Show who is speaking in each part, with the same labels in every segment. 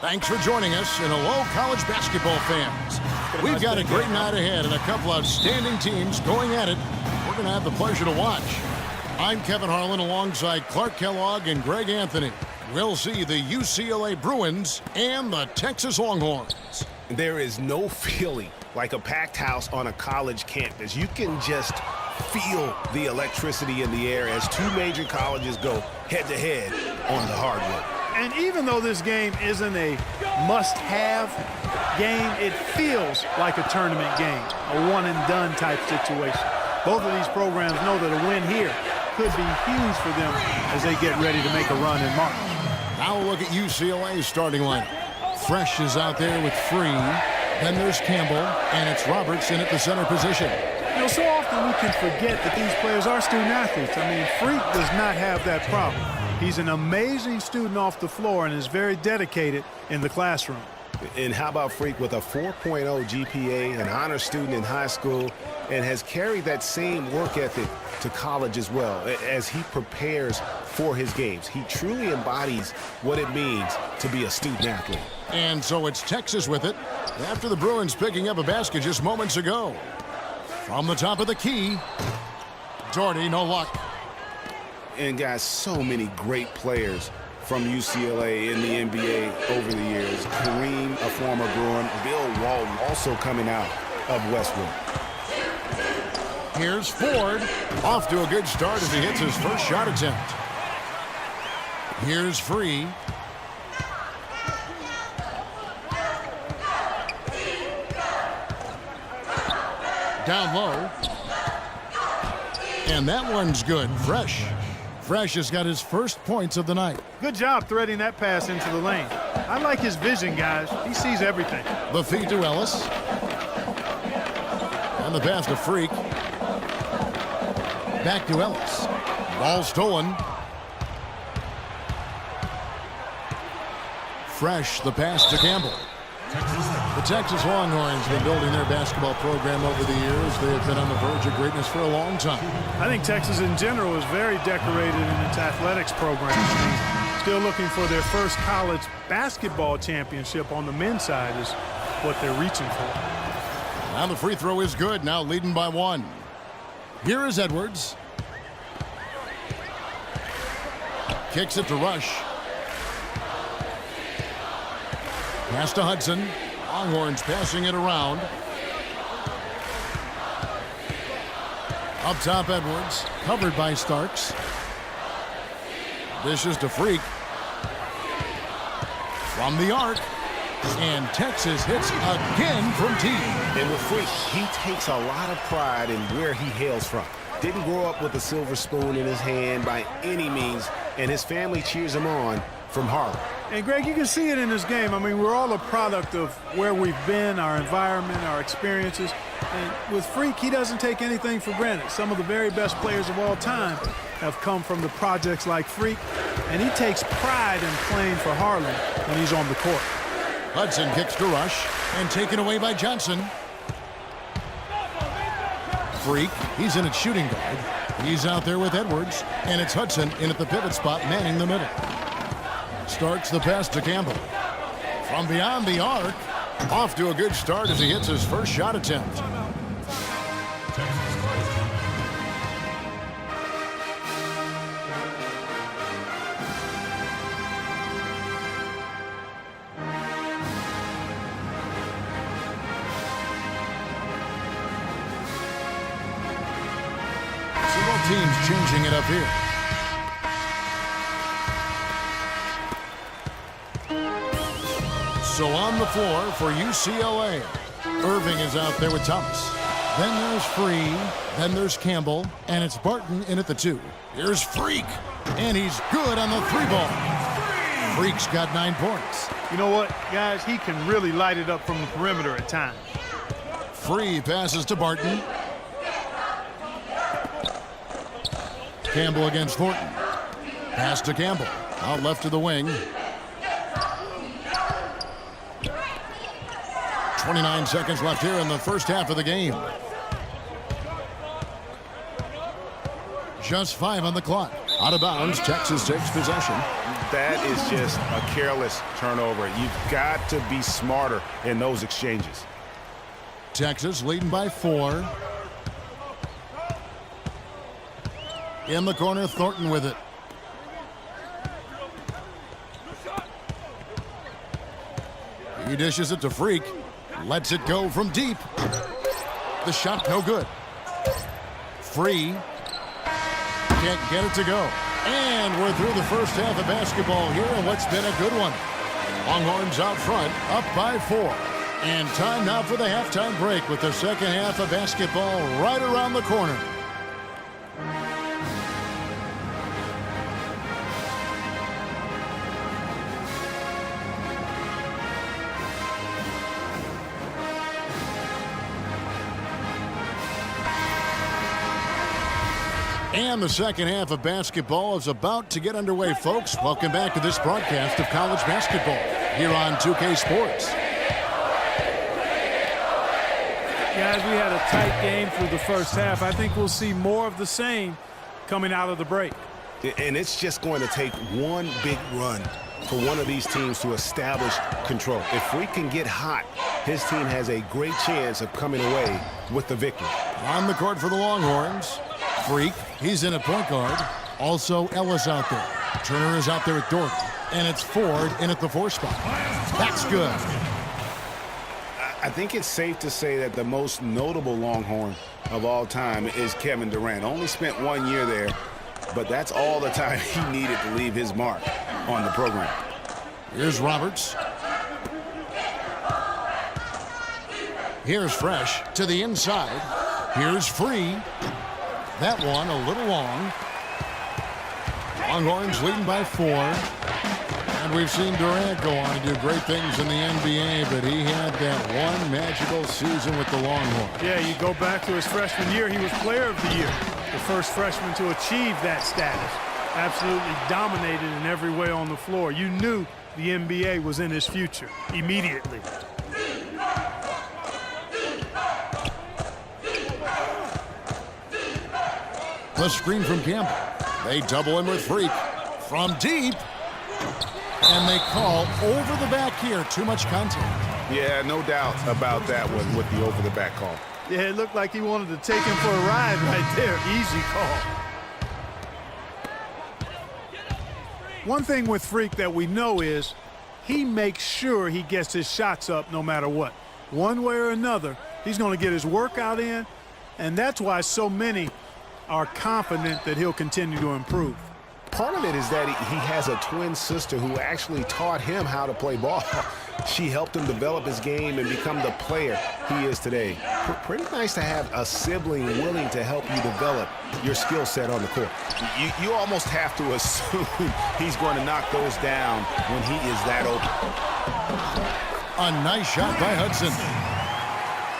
Speaker 1: Thanks for joining us, and hello, college basketball fans. We've got a great night ahead and a couple outstanding teams going at it. We're going to have the pleasure to watch. I'm Kevin Harlan alongside Clark Kellogg and Greg Anthony. We'll see the UCLA Bruins and the Texas Longhorns.
Speaker 2: There is no feeling like a packed house on a college campus. You can just feel the electricity in the air as two major colleges go head-to-head on the hardwood.
Speaker 3: And even though this game isn't a must-have game, it feels like a tournament game, a one-and-done type situation. Both of these programs know that a win here could be huge for them as they get ready to make a run in March.
Speaker 1: Now we'll look at UCLA's starting lineup. Fresh is out there with Free. Then there's Campbell, and it's Robertson at the center position.
Speaker 3: You know, so often we can forget that these players are student athletes. I mean, Freak does not have that problem. He's an amazing student off the floor and is very dedicated in the classroom.
Speaker 2: And how about Freak with a 4.0 GPA, an honor student in high school, and has carried that same work ethic to college as well as he prepares for his games. He truly embodies what it means to be a student athlete.
Speaker 1: And so it's Texas with it after the Bruins picking up a basket just moments ago. From the top of the key, Doherty, no luck.
Speaker 2: And guys, so many great players from UCLA in the NBA over the years. Kareem, a former Bruin, Bill Walton also coming out of Westwood.
Speaker 1: Here's Ford, off to a good start as he hits his first shot attempt. Here's Free. Down low. And that one's good. Fresh. Fresh has got his first points of the night.
Speaker 3: Good job threading that pass into the lane. I like his vision, guys. He sees everything.
Speaker 1: The feed to Ellis. And the pass to Freak. Back to Ellis. Ball stolen. Fresh, the pass to Campbell. The Texas Longhorns have been building their basketball program over the years. They have been on the verge of greatness for a long time.
Speaker 3: I think Texas in general is very decorated in its athletics program. Still looking for their first college basketball championship on the men's side is what they're reaching for.
Speaker 1: Now the free throw is good, now leading by one. Here is Edwards. Kicks it to Rush. Pass to Hudson. Longhorns passing it around. Up top, Edwards. Covered by Starks. Dishes to Freak. From the arc. And Texas hits again from T.
Speaker 2: And with Freak, he takes a lot of pride in where he hails from. Didn't grow up with a silver spoon in his hand by any means, and his family cheers him on from Harlem.
Speaker 3: And Greg, you can see it in this game. I mean, we're all a product of where we've been, our environment, our experiences. And with Freak, he doesn't take anything for granted. Some of the very best players of all time have come from the projects like Freak, and he takes pride in playing for Harlem when he's on the court.
Speaker 1: Hudson kicks to Rush, and taken away by Johnson. Freak, he's in at shooting guard. He's out there with Edwards, and it's Hudson in at the pivot spot, manning the middle. Starts the pass to Campbell. From beyond the arc, off to a good start as he hits his first shot attempt. Both teams changing it up here. So on the floor for UCLA, Irving is out there with Thomas. Then there's Free, then there's Campbell, and it's Barton in at the 2. Here's Freak, and he's good on the 3-ball. Freak's got 9 points.
Speaker 3: You know what, guys? He can really light it up from the perimeter at times.
Speaker 1: Free passes to Barton. Campbell against Thornton. Pass to Campbell. Out left to the wing. 29 seconds left here in the first half of the game. Just 5 on the clock. Out of bounds, Texas takes possession.
Speaker 2: That is just a careless turnover. You've got to be smarter in those exchanges.
Speaker 1: Texas leading by 4. In the corner, Thornton with it. He dishes it to Freak. Lets it go from deep. The shot no good. Free. Can't get it to go. And we're through the first half of basketball here in what's been a good one. Longhorns out front, up by 4. And time now for the halftime break with the second half of basketball right around the corner. And the second half of basketball is about to get underway, folks. Welcome back to this broadcast of college basketball here on 2K Sports.
Speaker 3: Guys, we had a tight game through the first half. I think we'll see more of the same coming out of the break.
Speaker 2: And it's just going to take one big run for one of these teams to establish control. If we can get hot, his team has a great chance of coming away with the victory.
Speaker 1: On the court for the Longhorns, Freak, he's in at point guard. Also Ellis out there. Turner is out there at Dorton. And it's Ford in at the 4 spot. That's good.
Speaker 2: I think it's safe to say that the most notable Longhorn of all time is Kevin Durant. Only spent 1 year there, but that's all the time he needed to leave his mark on the program.
Speaker 1: Here's Roberts. Here's Fresh to the inside. Here's Free. That one a little long. Longhorns leading by 4. And we've seen Durant go on to do great things in the NBA, but he had that one magical season with the Longhorns.
Speaker 3: Yeah, you go back to his freshman year, he was player of the year. The first freshman to achieve that status. Absolutely dominated in every way on the floor. You knew the NBA was in his future immediately.
Speaker 1: The screen from Campbell. They double him with Freak. From deep. And they call over the back here. Too much contact.
Speaker 2: Yeah, no doubt about that one with the over-the-back call.
Speaker 3: Yeah, it looked like he wanted to take him for a ride right there. Easy call. One thing with Freak that we know is he makes sure he gets his shots up no matter what. One way or another, he's going to get his workout in, and that's why so many are confident that he'll continue to improve.
Speaker 2: Part of it is that he has a twin sister who actually taught him how to play ball. She helped him develop his game and become the player he is today. Pretty nice to have a sibling willing to help you develop your skill set on the court. You almost have to assume he's going to knock those down when he is that open.
Speaker 1: A nice shot by Hudson.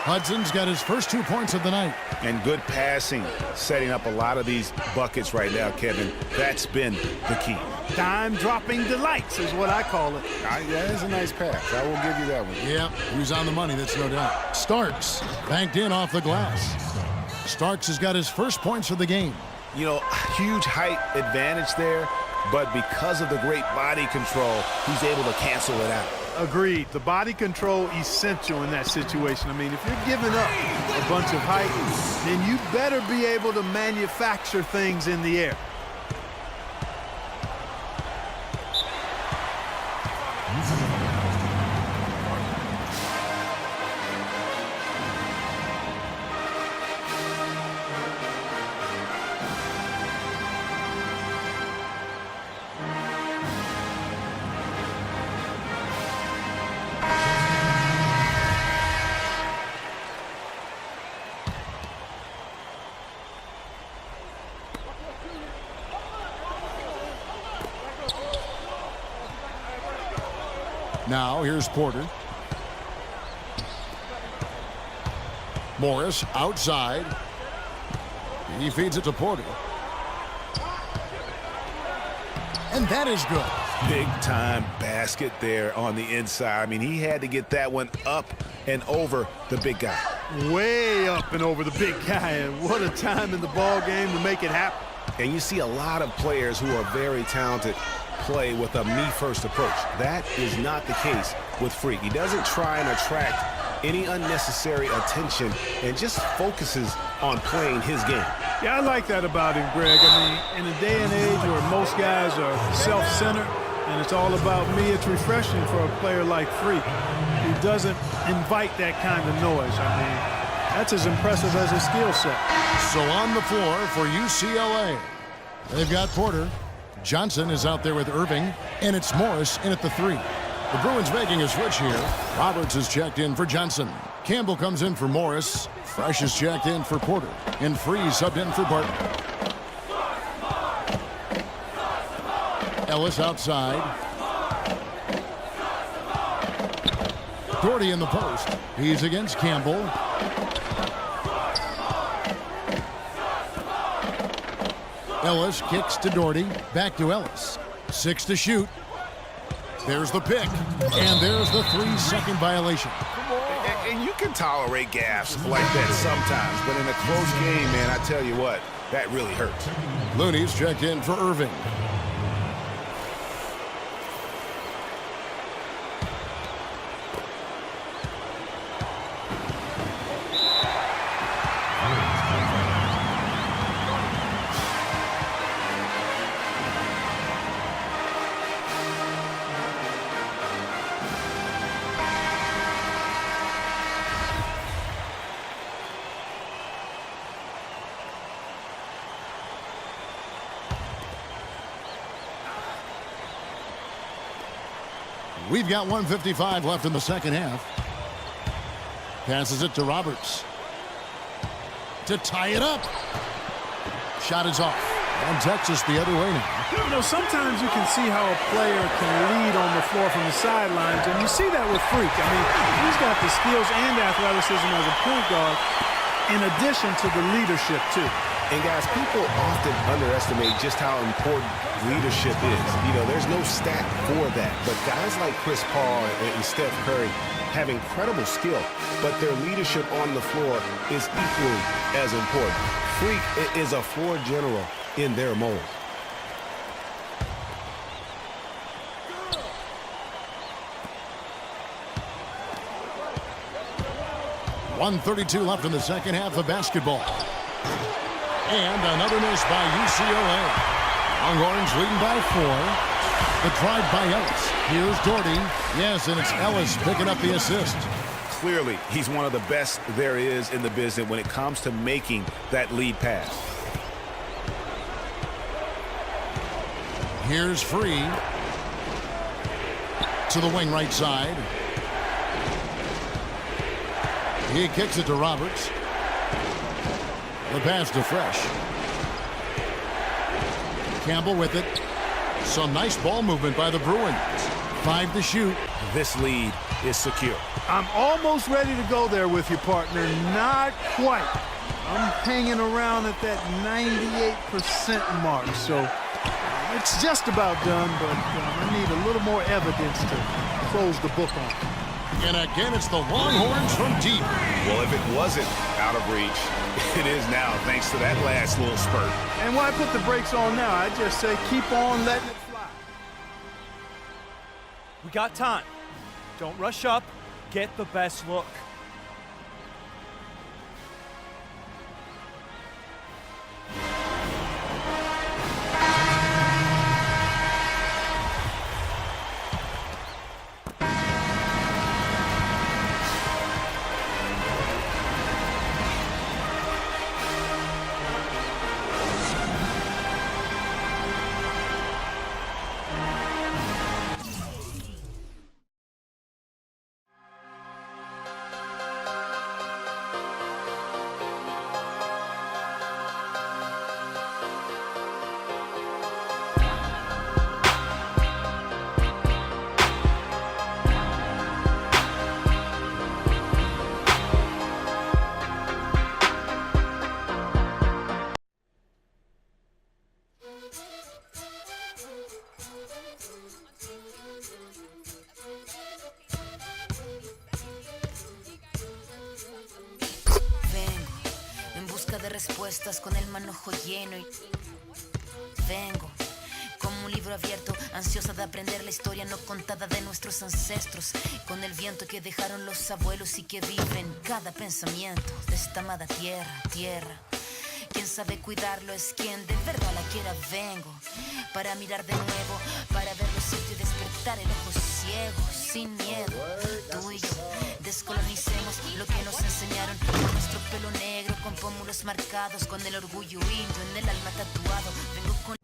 Speaker 1: Hudson's got his first 2 points of the night. And
Speaker 2: good passing, setting up a lot of these buckets right now, Kevin. That's been the key.
Speaker 3: Dime-dropping delights is what I call it.
Speaker 2: That is a nice pass. I will give you that one.
Speaker 1: Yeah, he was on the money, that's no doubt. Starks banked in off the glass. Starks has got his first points of the game.
Speaker 2: You know, huge height advantage there, but because of the great body control, he's able to cancel it out.
Speaker 3: Agreed. The body control essential in that situation. I mean, if you're giving up a bunch of height, then you better be able to manufacture things in the air.
Speaker 1: Now here's Porter. Morris outside. He feeds it to Porter. And that is good.
Speaker 2: Big time basket there on the inside. I mean, he had to get that one up and over the big guy.
Speaker 3: Way up and over the big guy. And what a time in the ball game to make it happen.
Speaker 2: And you see a lot of players who are very talented play with a me-first approach. That is not the case with Freak. He doesn't try and attract any unnecessary attention and just focuses on playing his game.
Speaker 3: Yeah, I like that about him, Greg. I mean, in a day and age where most guys are self-centered and it's all about me, it's refreshing for a player like Freak who doesn't invite that kind of noise. I mean, that's as impressive as his skill set.
Speaker 1: So on the floor for UCLA, they've got Porter. Johnson is out there with Irving, and it's Morris in at the 3. The Bruins making a switch here. Roberts is checked in for Johnson. Campbell comes in for Morris. Fresh is checked in for Porter. And Freeze subbed in for Barton. Ellis outside. Doherty in the post. He's against Campbell. Ellis kicks to Doherty. Back to Ellis. 6 to shoot. There's the pick. And there's the 3-second violation.
Speaker 2: And you can tolerate gaffes like that sometimes, but in a close game, man, I tell you what, that really hurts.
Speaker 1: Looney's checked in for Irving. We've got 1:55 left in the second half. Passes it to Roberts. To tie it up. Shot is off. And Texas the other way now.
Speaker 3: You know, sometimes you can see how a player can lead on the floor from the sidelines, and you see that with Freak. I mean, he's got the skills and athleticism as a point guard in addition to the leadership, too.
Speaker 2: And guys, people often underestimate just how important leadership is. You know, there's no stat for that, but guys like Chris Paul and Steph Curry have incredible skill, but their leadership on the floor is equally as important. Freak is a floor general in their mold.
Speaker 1: .132 left in the second half of basketball. And another miss by UCLA. Longhorns leading by 4. The drive by Ellis. Here's Doherty. Yes, and it's Ellis picking up the assist.
Speaker 2: Clearly, he's one of the best there is in the business when it comes to making that lead pass.
Speaker 1: Here's Free. To the wing right side. He kicks it to Roberts. The pass to Fresh. Campbell with it. Some nice ball movement by the Bruins. 5 to shoot.
Speaker 2: This lead is secure.
Speaker 3: I'm almost ready to go there with you, partner. Not quite. I'm hanging around at that 98% mark, so it's just about done, but I need a little more evidence to close the book on.
Speaker 1: And again, it's the Longhorns from deep.
Speaker 2: Well, if it wasn't out of reach, it is now, thanks to that last little spurt.
Speaker 3: And why put the brakes on now? I just say keep on letting it fly.
Speaker 4: We got time. Don't rush up. Get the best look.
Speaker 5: Respuestas con el manojo lleno y vengo como un libro abierto, ansiosa de aprender la historia no contada de nuestros ancestros, con el viento que dejaron los abuelos y que vive en cada pensamiento de esta amada tierra, tierra. Quien sabe cuidarlo es quien de verdad la quiera. Vengo para mirar de nuevo, para ver los sitios y despertar el ojo ciego, sin miedo. Tú y yo descolonicemos lo que nos enseñaron, con nuestro pelo negro, con pómulos marcados, con el orgullo indio en el alma tatuado. Vengo con